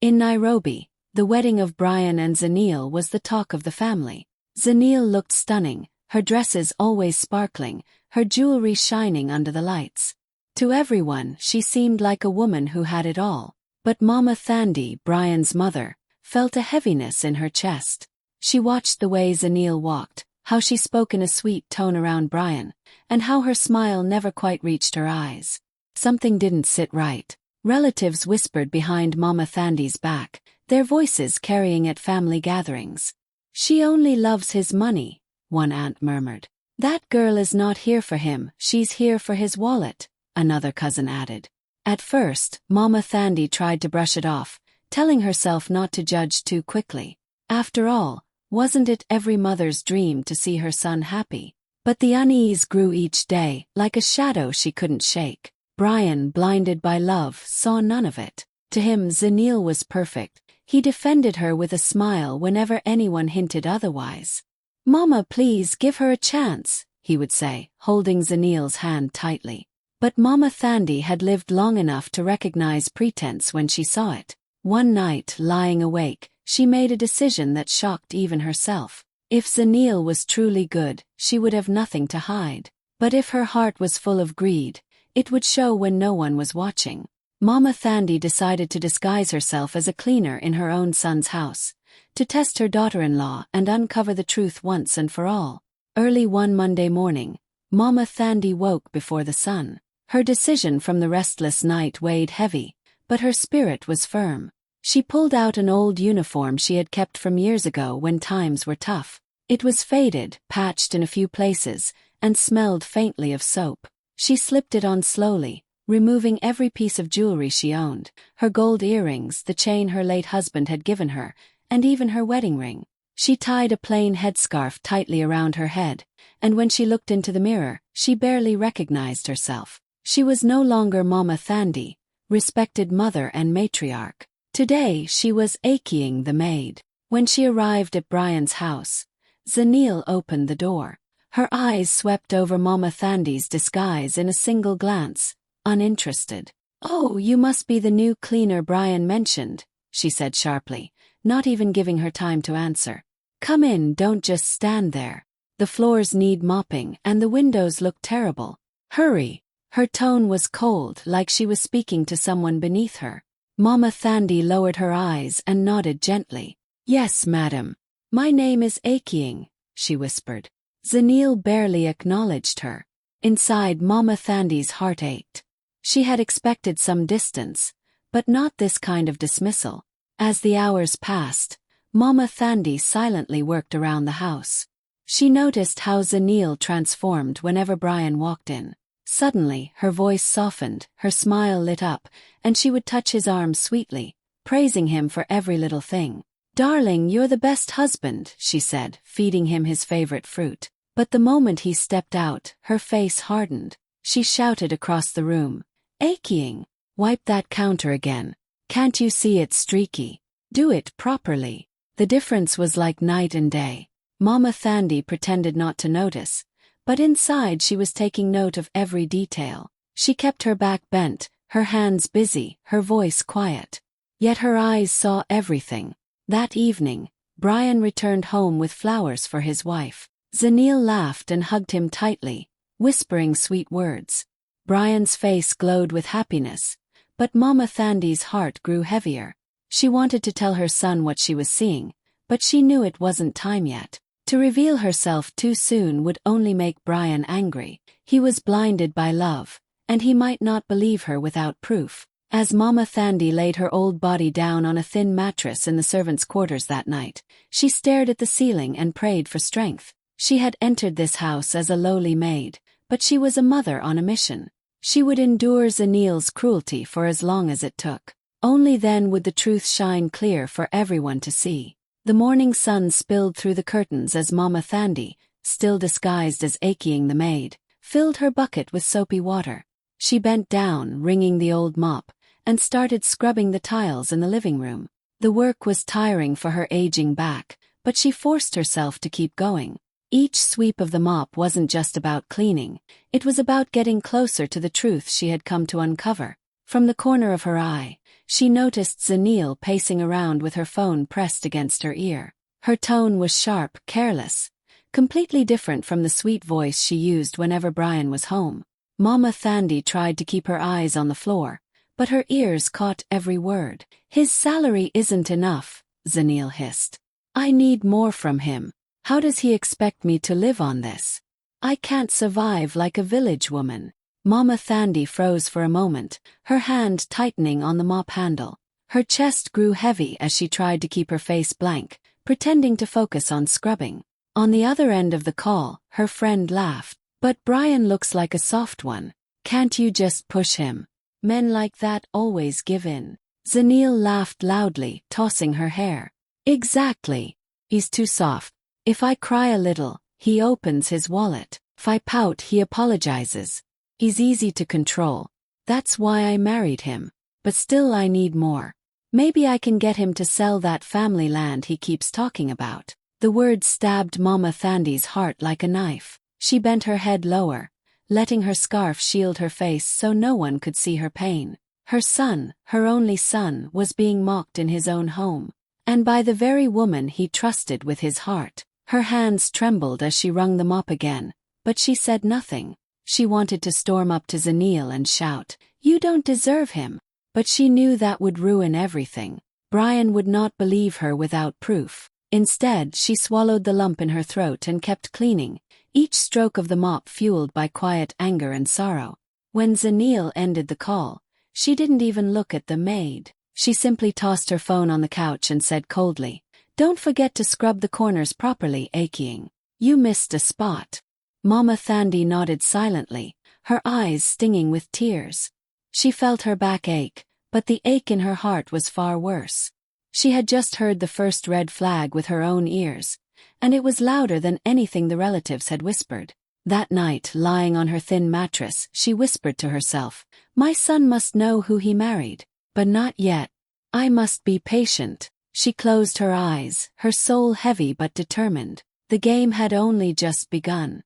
In Nairobi, the wedding of Brian and Zanil was the talk of the family. Zanil looked stunning, her dresses always sparkling, her jewelry shining under the lights. To everyone, she seemed like a woman who had it all. But Mama Thandi, Brian's mother, felt a heaviness in her chest. She watched the way Zanil walked, how she spoke in a sweet tone around Brian, and how her smile never quite reached her eyes. Something didn't sit right. Relatives whispered behind Mama Thandi's back, their voices carrying at family gatherings. "She only loves his money," one aunt murmured. "That girl is not here for him, she's here for his wallet," another cousin added. At first, Mama Thandi tried to brush it off, telling herself not to judge too quickly. After all, wasn't it every mother's dream to see her son happy? But the unease grew each day, like a shadow she couldn't shake. Brian, blinded by love, saw none of it. To him, Zanil was perfect. He defended her with a smile whenever anyone hinted otherwise. "Mama, please give her a chance," he would say, holding Zanil's hand tightly. But Mama Thandi had lived long enough to recognize pretense when she saw it. One night, lying awake, she made a decision that shocked even herself. If Zanil was truly good, she would have nothing to hide. But if her heart was full of greed, it would show when no one was watching. Mama Thandi decided to disguise herself as a cleaner in her own son's house, to test her daughter-in-law and uncover the truth once and for all. Early one Monday morning, Mama Thandi woke before the sun. Her decision from the restless night weighed heavy, but her spirit was firm. She pulled out an old uniform she had kept from years ago when times were tough. It was faded, patched in a few places, and smelled faintly of soap. She slipped it on slowly, removing every piece of jewelry she owned, her gold earrings, the chain her late husband had given her, and even her wedding ring. She tied a plain headscarf tightly around her head, and when she looked into the mirror, she barely recognized herself. She was no longer Mama Thandi, respected mother and matriarch. Today she was Aking the maid. When she arrived at Brian's house, Zanil opened the door. Her eyes swept over Mama Thandi's disguise in a single glance, uninterested. "Oh, you must be the new cleaner Brian mentioned," she said sharply, not even giving her time to answer. "Come in, don't just stand there. The floors need mopping and the windows look terrible. Hurry." Her tone was cold, like she was speaking to someone beneath her. Mama Thandi lowered her eyes and nodded gently. "Yes, madam. My name is Aking," she whispered. Zanil barely acknowledged her. Inside, Mama Thandi's heart ached. She had expected some distance, but not this kind of dismissal. As the hours passed, Mama Thandi silently worked around the house. She noticed how Zanil transformed whenever Brian walked in. Suddenly, her voice softened, her smile lit up, and she would touch his arm sweetly, praising him for every little thing. "Darling, you're the best husband," she said, feeding him his favorite fruit. But the moment he stepped out, her face hardened. She shouted across the room, "Aking, wipe that counter again. Can't you see it's streaky? Do it properly." The difference was like night and day. Mama Thandi pretended not to notice, but inside she was taking note of every detail. She kept her back bent, her hands busy, her voice quiet. Yet her eyes saw everything. That evening, Brian returned home with flowers for his wife. Zanil laughed and hugged him tightly, whispering sweet words. Brian's face glowed with happiness, but Mama Thandi's heart grew heavier. She wanted to tell her son what she was seeing, but she knew it wasn't time yet. To reveal herself too soon would only make Brian angry. He was blinded by love, and he might not believe her without proof. As Mama Thandi laid her old body down on a thin mattress in the servants' quarters that night, she stared at the ceiling and prayed for strength. She had entered this house as a lowly maid, but she was a mother on a mission. She would endure Zanil's cruelty for as long as it took. Only then would the truth shine clear for everyone to see. The morning sun spilled through the curtains as Mama Thandi, still disguised as Aking the maid, filled her bucket with soapy water. She bent down, wringing the old mop, and started scrubbing the tiles in the living room. The work was tiring for her aging back, but she forced herself to keep going. Each sweep of the mop wasn't just about cleaning, it was about getting closer to the truth she had come to uncover. From the corner of her eye, she noticed Zanil pacing around with her phone pressed against her ear. Her tone was sharp, careless, completely different from the sweet voice she used whenever Brian was home. Mama Thandi tried to keep her eyes on the floor, but her ears caught every word. "His salary isn't enough," Zanil hissed. "I need more from him. How does he expect me to live on this? I can't survive like a village woman." Mama Thandi froze for a moment, her hand tightening on the mop handle. Her chest grew heavy as she tried to keep her face blank, pretending to focus on scrubbing. On the other end of the call, her friend laughed. "But Brian looks like a soft one. Can't you just push him? Men like that always give in." Zanil laughed loudly, tossing her hair. "Exactly. He's too soft. If I cry a little, he opens his wallet. If I pout, he apologizes. He's easy to control. That's why I married him. But still I need more. Maybe I can get him to sell that family land he keeps talking about." The words stabbed Mama Thandi's heart like a knife. She bent her head lower, letting her scarf shield her face so no one could see her pain. Her son, her only son, was being mocked in his own home, and by the very woman he trusted with his heart. Her hands trembled as she wrung the mop again, but she said nothing. She wanted to storm up to Zanil and shout, "You don't deserve him," but she knew that would ruin everything. Brian would not believe her without proof. Instead, she swallowed the lump in her throat and kept cleaning, each stroke of the mop fueled by quiet anger and sorrow. When Zanil ended the call, she didn't even look at the maid. She simply tossed her phone on the couch and said coldly, "Don't forget to scrub the corners properly, aching. You missed a spot." Mama Thandi nodded silently, her eyes stinging with tears. She felt her back ache, but the ache in her heart was far worse. She had just heard the first red flag with her own ears, and it was louder than anything the relatives had whispered. That night, lying on her thin mattress, she whispered to herself, "My son must know who he married. But not yet. I must be patient." She closed her eyes, her soul heavy but determined. The game had only just begun.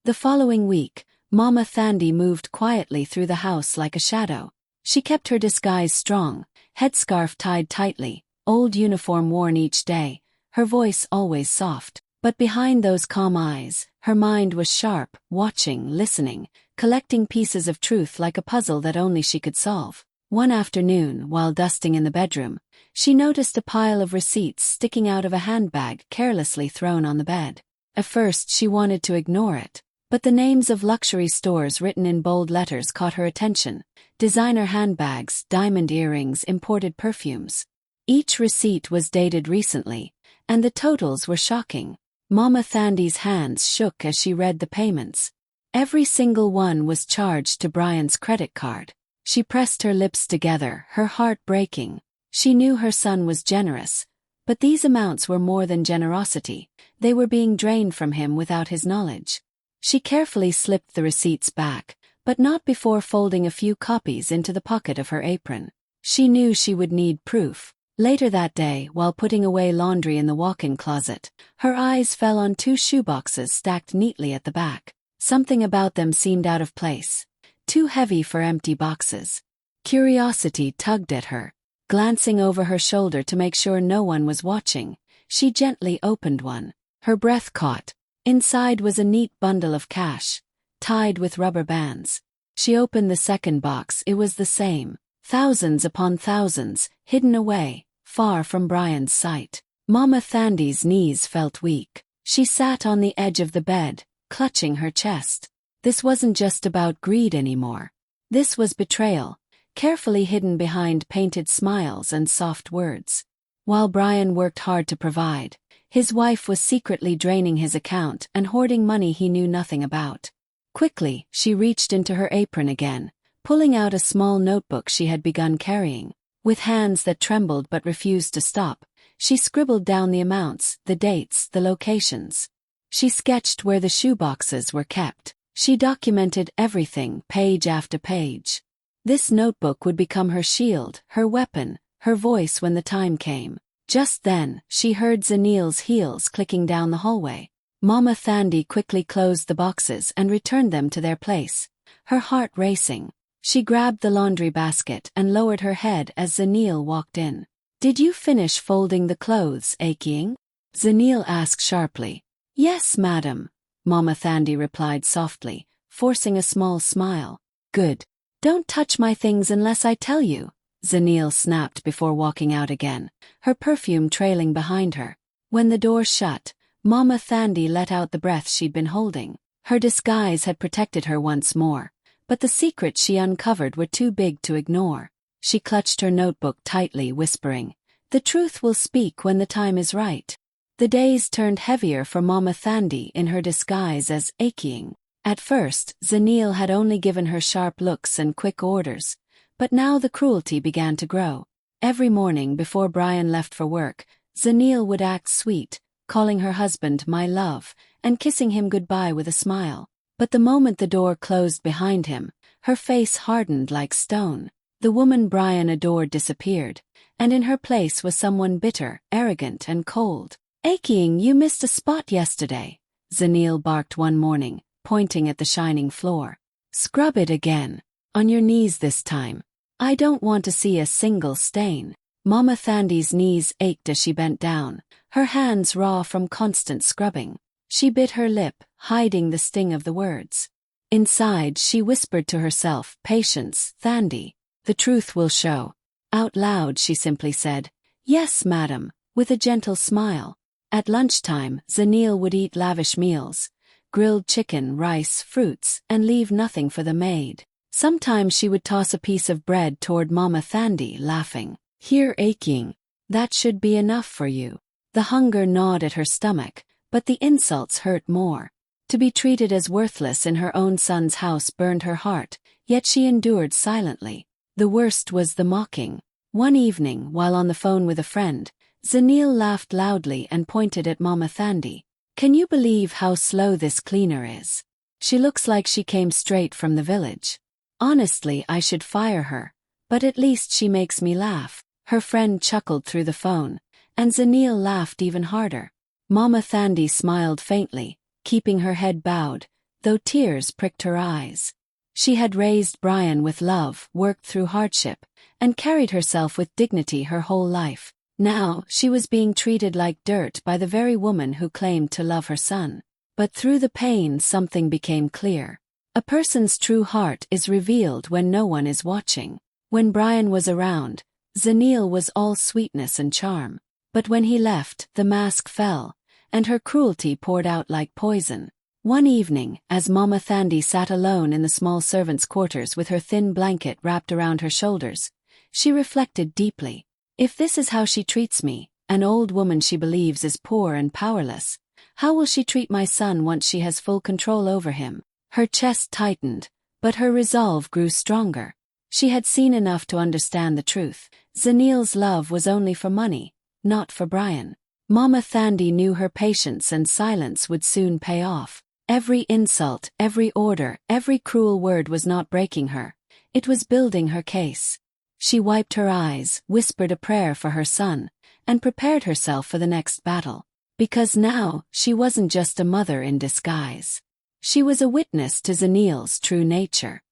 The following week, Mama Thandi moved quietly through the house like a shadow. She kept her disguise strong, headscarf tied tightly, old uniform worn each day, her voice always soft. But behind those calm eyes, her mind was sharp, watching, listening, collecting pieces of truth like a puzzle that only she could solve. One afternoon, while dusting in the bedroom, she noticed a pile of receipts sticking out of a handbag carelessly thrown on the bed. At first she wanted to ignore it, but the names of luxury stores written in bold letters caught her attention: designer handbags, diamond earrings, imported perfumes. Each receipt was dated recently, and the totals were shocking. Mama Thandi's hands shook as she read the payments. Every single one was charged to Brian's credit card. She pressed her lips together, her heart breaking. She knew her son was generous, but these amounts were more than generosity. They were being drained from him without his knowledge. She carefully slipped the receipts back, but not before folding a few copies into the pocket of her apron. She knew she would need proof. Later that day, while putting away laundry in the walk-in closet, her eyes fell on 2 shoeboxes stacked neatly at the back. Something about them seemed out of place, too heavy for empty boxes. Curiosity tugged at her. Glancing over her shoulder to make sure no one was watching, she gently opened one. Her breath caught. Inside was a neat bundle of cash, tied with rubber bands. She opened the second box. It was the same. Thousands upon thousands, hidden away, far from Brian's sight. Mama Thandi's knees felt weak. She sat on the edge of the bed, clutching her chest. This wasn't just about greed anymore. This was betrayal, carefully hidden behind painted smiles and soft words. While Brian worked hard to provide, his wife was secretly draining his account and hoarding money he knew nothing about. Quickly, she reached into her apron again, pulling out a small notebook she had begun carrying. With hands that trembled but refused to stop, she scribbled down the amounts, the dates, the locations. She sketched where the shoeboxes were kept. She documented everything, page after page. This notebook would become her shield, her weapon, her voice when the time came. Just then, she heard Zanil's heels clicking down the hallway. Mama Thandi quickly closed the boxes and returned them to their place, her heart racing. She grabbed the laundry basket and lowered her head as Zanil walked in. "Did you finish folding the clothes, Aking?" Zanil asked sharply. "Yes, madam," Mama Thandi replied softly, forcing a small smile. "Good. Don't touch my things unless I tell you," Zanil snapped before walking out again, her perfume trailing behind her. When the door shut, Mama Thandi let out the breath she'd been holding. Her disguise had protected her once more, but the secrets she uncovered were too big to ignore. She clutched her notebook tightly, whispering, "The truth will speak when the time is right." The days turned heavier for Mama Thandi in her disguise as Aking. At first, Zanil had only given her sharp looks and quick orders, but now the cruelty began to grow. Every morning before Brian left for work, Zanil would act sweet, calling her husband "my love," and kissing him goodbye with a smile. But the moment the door closed behind him, her face hardened like stone. The woman Brian adored disappeared, and in her place was someone bitter, arrogant, and cold. "Aking, you missed a spot yesterday," Zanil barked one morning, pointing at the shining floor. "Scrub it again. On your knees this time. I don't want to see a single stain." Mama Thandi's knees ached as she bent down, her hands raw from constant scrubbing. She bit her lip, hiding the sting of the words. Inside, she whispered to herself, "Patience, Thandi. The truth will show." Out loud, she simply said, "Yes, madam," with a gentle smile. At lunchtime, Zanil would eat lavish meals, grilled chicken, rice, fruits, and leave nothing for the maid. Sometimes she would toss a piece of bread toward Mama Thandi, laughing. "Here, Aking. That should be enough for you." The hunger gnawed at her stomach, but the insults hurt more. To be treated as worthless in her own son's house burned her heart, yet she endured silently. The worst was the mocking. One evening, while on the phone with a friend, Zanil laughed loudly and pointed at Mama Thandi. "Can you believe how slow this cleaner is? She looks like she came straight from the village. Honestly, I should fire her, but at least she makes me laugh." Her friend chuckled through the phone, and Zanil laughed even harder. Mama Thandi smiled faintly, keeping her head bowed, though tears pricked her eyes. She had raised Brian with love, worked through hardship, and carried herself with dignity her whole life. Now, she was being treated like dirt by the very woman who claimed to love her son. But through the pain, something became clear. A person's true heart is revealed when no one is watching. When Brian was around, Zanil was all sweetness and charm. But when he left, the mask fell, and her cruelty poured out like poison. One evening, as Mama Thandi sat alone in the small servants' quarters with her thin blanket wrapped around her shoulders, she reflected deeply. If this is how she treats me, an old woman she believes is poor and powerless, how will she treat my son once she has full control over him? Her chest tightened, but her resolve grew stronger. She had seen enough to understand the truth. Zanil's love was only for money, not for Brian. Mama Thandi knew her patience and silence would soon pay off. Every insult, every order, every cruel word was not breaking her. It was building her case. She wiped her eyes, whispered a prayer for her son, and prepared herself for the next battle. Because now, she wasn't just a mother in disguise. She was a witness to Zanil's true nature.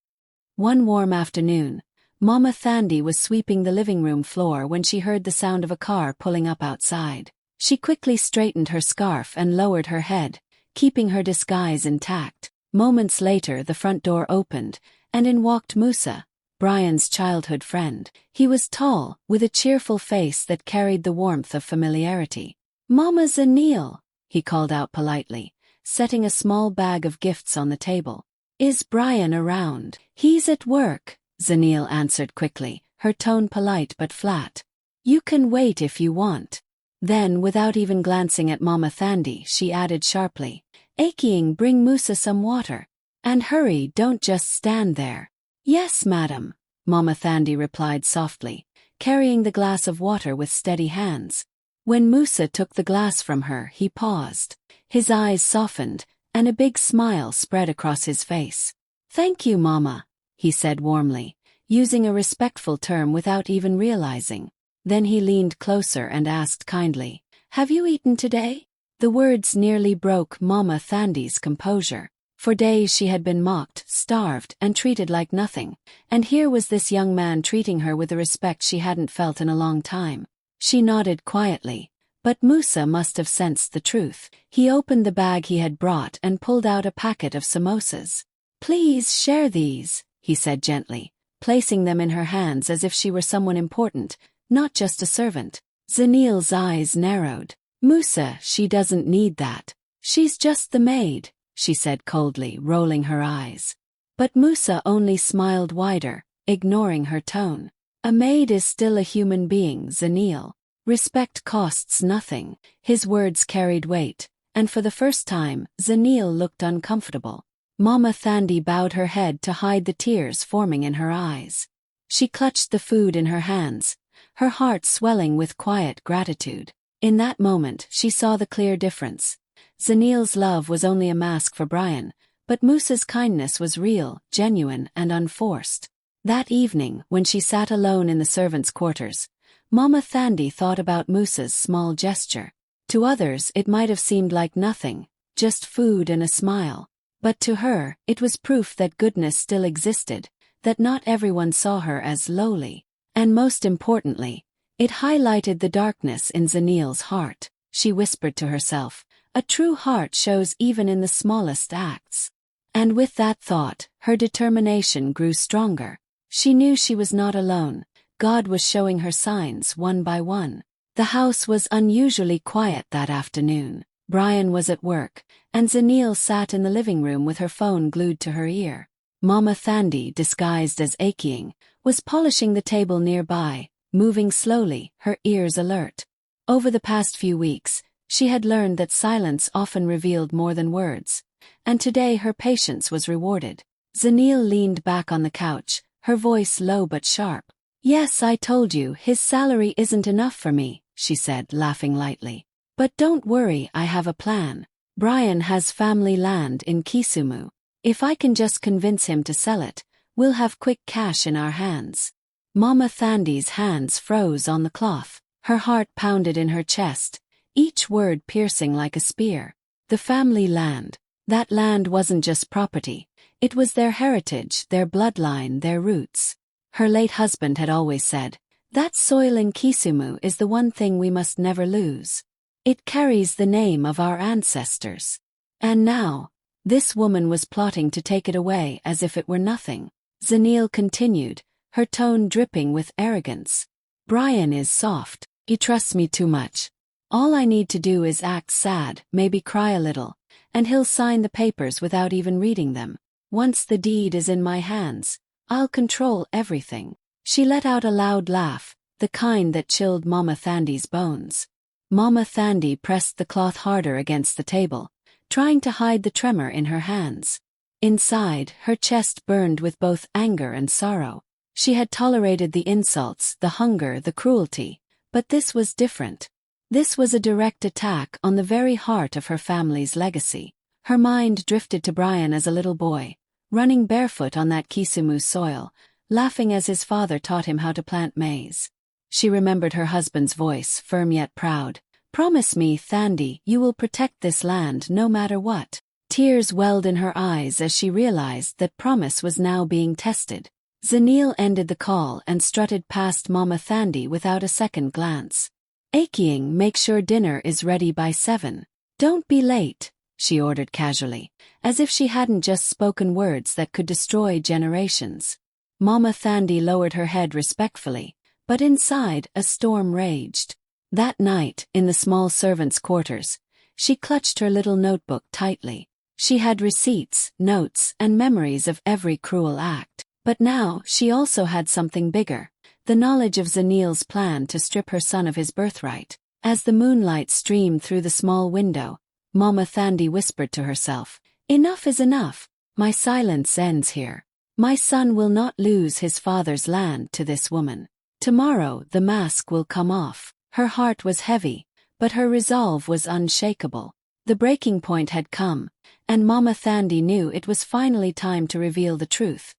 One warm afternoon, Mama Thandi was sweeping the living room floor when she heard the sound of a car pulling up outside. She quickly straightened her scarf and lowered her head, keeping her disguise intact. Moments later, the front door opened, and in walked Musa, Brian's childhood friend. He was tall, with a cheerful face that carried the warmth of familiarity. "Mama Zanil," he called out politely, setting a small bag of gifts on the table. "Is Brian around?" "He's at work," Zanil answered quickly, her tone polite but flat. "You can wait if you want." Then, without even glancing at Mama Thandi, she added sharply, "Aking, bring Musa some water. And hurry, don't just stand there." "Yes, madam," Mama Thandi replied softly, carrying the glass of water with steady hands. When Musa took the glass from her, he paused. His eyes softened, and a big smile spread across his face. "Thank you, Mama," he said warmly, using a respectful term without even realizing. Then he leaned closer and asked kindly, "Have you eaten today?" The words nearly broke Mama Thandi's composure. For days she had been mocked, starved, and treated like nothing, and here was this young man treating her with a respect she hadn't felt in a long time. She nodded quietly, but Musa must have sensed the truth. He opened the bag he had brought and pulled out a packet of samosas. "Please share these," he said gently, placing them in her hands as if she were someone important, not just a servant. Zanil's eyes narrowed. "Musa, she doesn't need that. She's just the maid," she said coldly, rolling her eyes. But Musa only smiled wider, ignoring her tone. "A maid is still a human being, Zanil. Respect costs nothing." His words carried weight, and for the first time, Zanil looked uncomfortable. Mama Thandi bowed her head to hide the tears forming in her eyes. She clutched the food in her hands, her heart swelling with quiet gratitude. In that moment, she saw the clear difference. Zanil's love was only a mask for Brian, but Musa's kindness was real, genuine, and unforced. That evening, when she sat alone in the servants' quarters, Mama Thandi thought about Musa's small gesture. To others it might have seemed like nothing, just food and a smile. But to her, it was proof that goodness still existed, that not everyone saw her as lowly. And most importantly, it highlighted the darkness in Zanil's heart. She whispered to herself, "A true heart shows even in the smallest acts." And with that thought, her determination grew stronger. She knew she was not alone. God was showing her signs one by one. The house was unusually quiet that afternoon. Brian was at work, and Zanil sat in the living room with her phone glued to her ear. Mama Thandi, disguised as Aking, was polishing the table nearby, moving slowly, her ears alert. Over the past few weeks, she had learned that silence often revealed more than words, and today her patience was rewarded. Zanil leaned back on the couch, her voice low but sharp. "Yes, I told you, his salary isn't enough for me," she said, laughing lightly. "But don't worry, I have a plan. Brian has family land in Kisumu. If I can just convince him to sell it, we'll have quick cash in our hands." Mama Thandi's hands froze on the cloth. Her heart pounded in her chest, each word piercing like a spear. The family land. That land wasn't just property. It was their heritage, their bloodline, their roots. Her late husband had always said, "That soil in Kisumu is the one thing we must never lose. It carries the name of our ancestors." And now, this woman was plotting to take it away as if it were nothing. Zanil continued, her tone dripping with arrogance. "Brian is soft. He trusts me too much. All I need to do is act sad, maybe cry a little, and he'll sign the papers without even reading them. Once the deed is in my hands, I'll control everything." She let out a loud laugh, the kind that chilled Mama Thandi's bones. Mama Thandi pressed the cloth harder against the table, trying to hide the tremor in her hands. Inside, her chest burned with both anger and sorrow. She had tolerated the insults, the hunger, the cruelty, but this was different. This was a direct attack on the very heart of her family's legacy. Her mind drifted to Brian as a little boy, running barefoot on that Kisumu soil, laughing as his father taught him how to plant maize. She remembered her husband's voice, firm yet proud. "Promise me, Thandi, you will protect this land no matter what." Tears welled in her eyes as she realized that promise was now being tested. Zanil ended the call and strutted past Mama Thandi without a second glance. "Aking, make sure dinner is ready by 7. Don't be late," she ordered casually, as if she hadn't just spoken words that could destroy generations. Mama Thandi lowered her head respectfully, but inside a storm raged. That night, in the small servants' quarters, she clutched her little notebook tightly. She had receipts, notes, and memories of every cruel act. But now, she also had something bigger, the knowledge of Zanil's plan to strip her son of his birthright. As the moonlight streamed through the small window, Mama Thandi whispered to herself, "Enough is enough. My silence ends here. My son will not lose his father's land to this woman. Tomorrow the mask will come off." Her heart was heavy, but her resolve was unshakable. The breaking point had come, and Mama Thandi knew it was finally time to reveal the truth.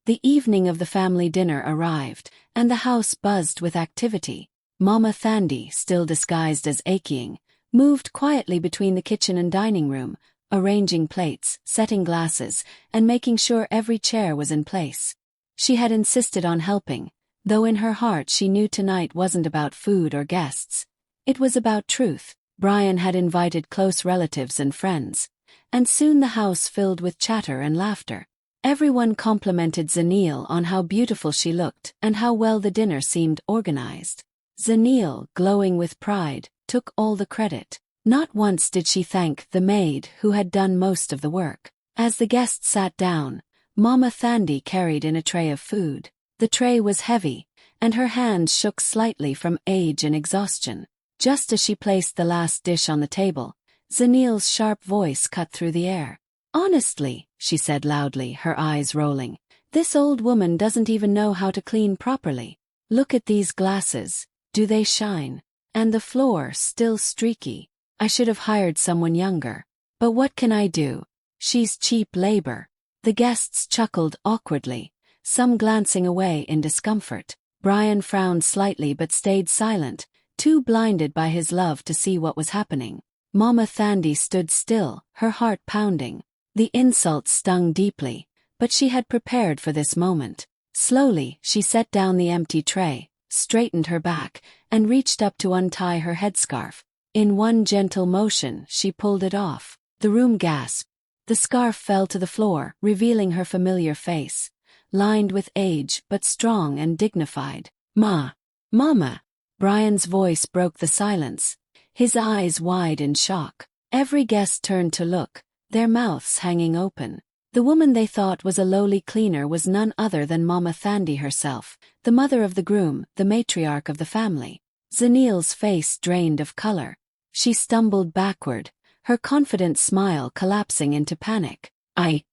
The evening of the family dinner arrived, and the house buzzed with activity. Mama Thandi, still disguised as Aking, moved quietly between the kitchen and dining room, arranging plates, setting glasses, and making sure every chair was in place. She had insisted on helping, though in her heart she knew tonight wasn't about food or guests. It was about truth. Brian had invited close relatives and friends, and soon the house filled with chatter and laughter. Everyone complimented Zanil on how beautiful she looked and how well the dinner seemed organized. Zanil, glowing with pride, took all the credit. Not once did she thank the maid who had done most of the work. As the guests sat down, Mama Thandi carried in a tray of food. The tray was heavy, and her hands shook slightly from age and exhaustion. Just as she placed the last dish on the table, Zanil's sharp voice cut through the air. "Honestly," she said loudly, her eyes rolling, "this old woman doesn't even know how to clean properly. Look at these glasses, do they shine? And the floor still streaky. I should have hired someone younger. But what can I do? She's cheap labor." The guests chuckled awkwardly, some glancing away in discomfort. Brian frowned slightly but stayed silent, too blinded by his love to see what was happening. Mama Thandi stood still, her heart pounding. The insult stung deeply, but she had prepared for this moment. Slowly, she set down the empty tray, straightened her back, and reached up to untie her headscarf. In one gentle motion, she pulled it off. The room gasped. The scarf fell to the floor, revealing her familiar face, lined with age but strong and dignified. Mama!" Brian's voice broke the silence, his eyes wide in shock. Every guest turned to look, their mouths hanging open. The woman they thought was a lowly cleaner was none other than Mama Thandi herself, the mother of the groom, the matriarch of the family. Zanil's face drained of color. She stumbled backward, her confident smile collapsing into panic. I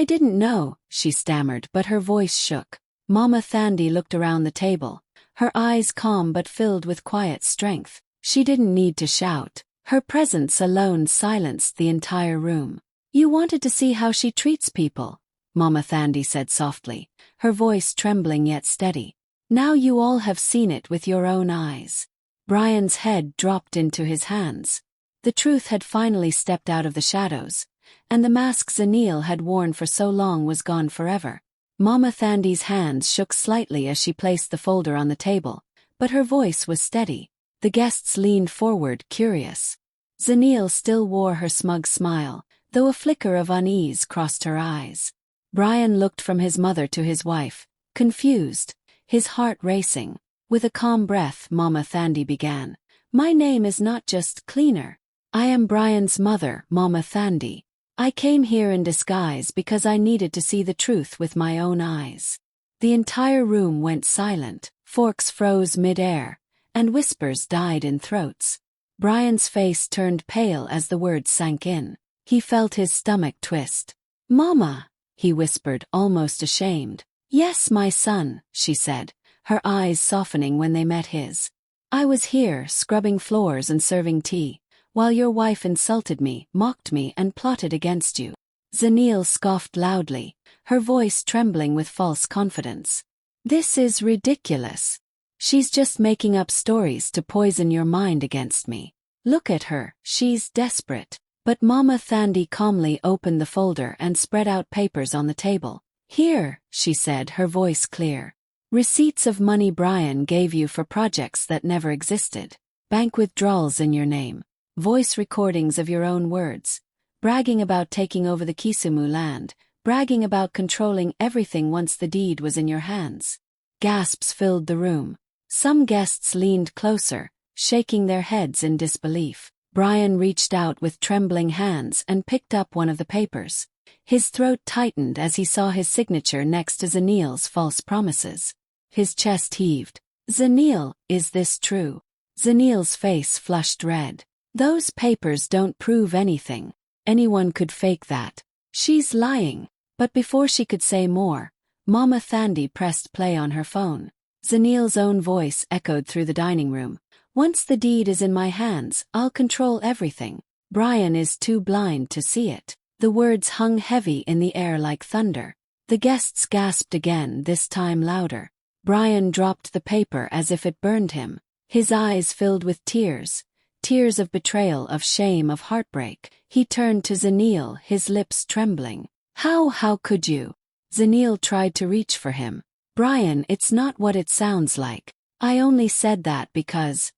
didn't know," she stammered, but her voice shook. Mama Thandi looked around the table, her eyes calm but filled with quiet strength. She didn't need to shout. Her presence alone silenced the entire room. "You wanted to see how she treats people," Mama Thandi said softly, her voice trembling yet steady. "Now you all have seen it with your own eyes." Brian's head dropped into his hands. The truth had finally stepped out of the shadows, and the mask Zanil had worn for so long was gone forever. Mama Thandi's hands shook slightly as she placed the folder on the table, but her voice was steady. The guests leaned forward, curious. Zanil still wore her smug smile, though a flicker of unease crossed her eyes. Brian looked from his mother to his wife, confused, his heart racing. With a calm breath, Mama Thandi began. "My name is not just cleaner. I am Brian's mother, Mama Thandi. I came here in disguise because I needed to see the truth with my own eyes." The entire room went silent, forks froze mid-air, and whispers died in throats. Brian's face turned pale as the words sank in. He felt his stomach twist. "Mama," he whispered, almost ashamed. "Yes, my son," she said, her eyes softening when they met his. "I was here, scrubbing floors and serving tea, while your wife insulted me, mocked me, and plotted against you." Zanil scoffed loudly, her voice trembling with false confidence. "This is ridiculous. She's just making up stories to poison your mind against me. Look at her, she's desperate." But Mama Thandi calmly opened the folder and spread out papers on the table. "Here," she said, her voice clear. "Receipts of money Brian gave you for projects that never existed. Bank withdrawals in your name. Voice recordings of your own words. Bragging about taking over the Kisumu land. Bragging about controlling everything once the deed was in your hands." Gasps filled the room. Some guests leaned closer, shaking their heads in disbelief. Brian reached out with trembling hands and picked up one of the papers. His throat tightened as he saw his signature next to Zanil's false promises. His chest heaved. "Zanil, is this true?" Zanil's face flushed red. "Those papers don't prove anything. Anyone could fake that. She's lying." But before she could say more, Mama Thandi pressed play on her phone. Zanil's own voice echoed through the dining room. "Once the deed is in my hands, I'll control everything. Brian is too blind to see it." The words hung heavy in the air like thunder. The guests gasped again, this time louder. Brian dropped the paper as if it burned him. His eyes filled with tears, tears of betrayal, of shame, of heartbreak. He turned to Zeniel, his lips trembling. How could you? Zeniel tried to reach for him. Brian, it's not what it sounds like. I only said that because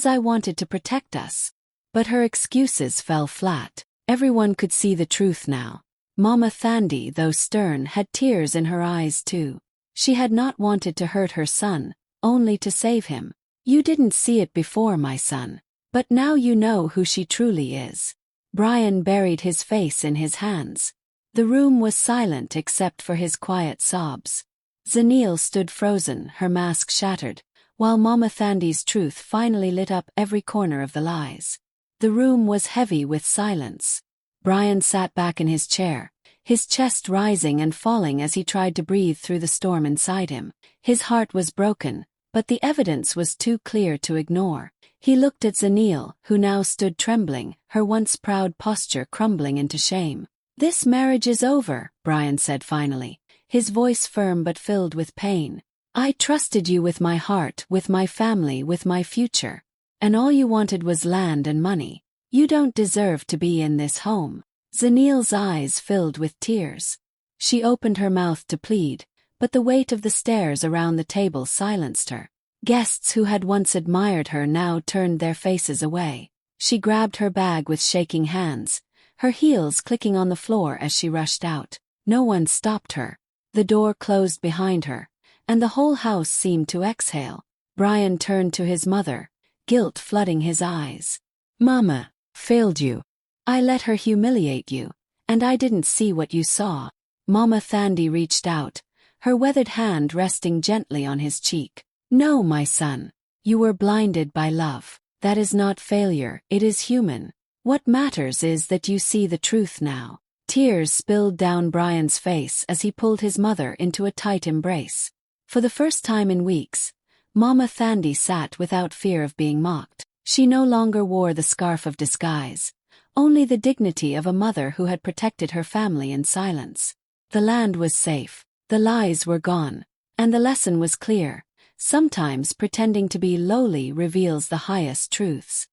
I wanted to protect us. But her excuses fell flat. Everyone could see the truth now. Mama Thandi, though stern, had tears in her eyes too. She had not wanted to hurt her son, only to save him. You didn't see it before, my son. But now you know who she truly is. Brian buried his face in his hands. The room was silent except for his quiet sobs. Zeniel stood frozen, her mask shattered, while Mama Thandi's truth finally lit up every corner of the lies. The room was heavy with silence. Brian sat back in his chair, his chest rising and falling as he tried to breathe through the storm inside him. His heart was broken, but the evidence was too clear to ignore. He looked at Zeniel, who now stood trembling, her once proud posture crumbling into shame. This marriage is over, Brian said finally, his voice firm but filled with pain. I trusted you with my heart, with my family, with my future. And all you wanted was land and money. You don't deserve to be in this home. Zeniel's eyes filled with tears. She opened her mouth to plead, but the weight of the stares around the table silenced her. Guests who had once admired her now turned their faces away. She grabbed her bag with shaking hands, her heels clicking on the floor as she rushed out. No one stopped her. The door closed behind her, and the whole house seemed to exhale. Brian turned to his mother, guilt flooding his eyes. Mama failed you. I let her humiliate you, and I didn't see what you saw. Mama Thandi reached out, her weathered hand resting gently on his cheek. No, my son. You were blinded by love. That is not failure, it is human. What matters is that you see the truth now. Tears spilled down Brian's face as he pulled his mother into a tight embrace. For the first time in weeks, Mama Thandi sat without fear of being mocked. She no longer wore the scarf of disguise, only the dignity of a mother who had protected her family in silence. The land was safe, the lies were gone, and the lesson was clear. Sometimes pretending to be lowly reveals the highest truths.